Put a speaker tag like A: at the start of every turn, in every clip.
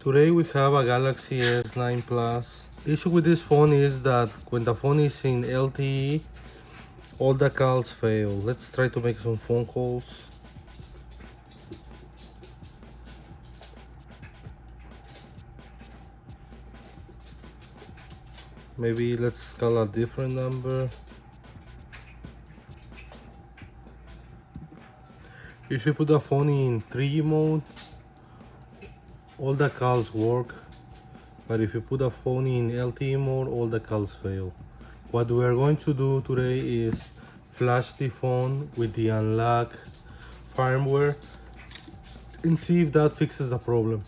A: Today we have a Galaxy S9 Plus. The issue with this phone is that when the phone is in LTE, all the calls fail. Let's try to make some phone calls. Maybe let's call a different number. If you put the phone in 3G mode, all the calls work. But if you put the phone in LTE mode, all the calls fail. What we are going to do today is flash the phone with the unlock firmware and see if that fixes the problem.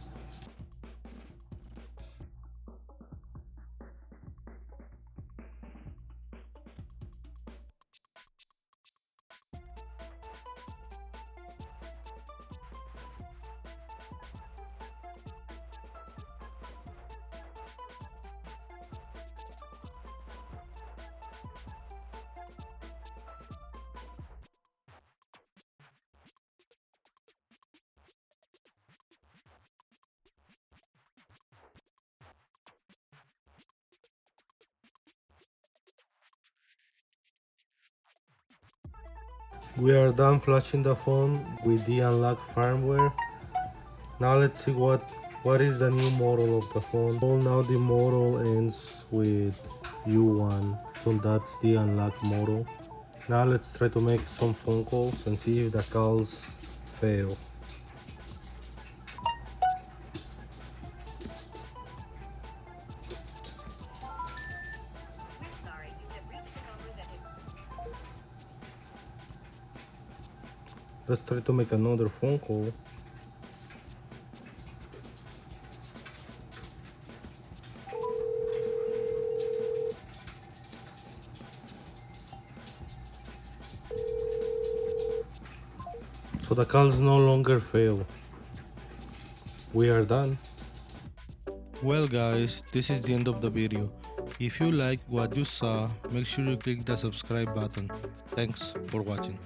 A: We are done flashing the phone with the unlock firmware. Now let's see what is the new model of the phone. Well, now the model ends with U1, so that's the unlock model. Now let's try to make some phone calls and see if the calls fail. Let's try to make another phone call. So the calls no longer fail. We are done. Well guys, this is the end of the video. If you like what you saw, make sure you click the subscribe button. Thanks for watching.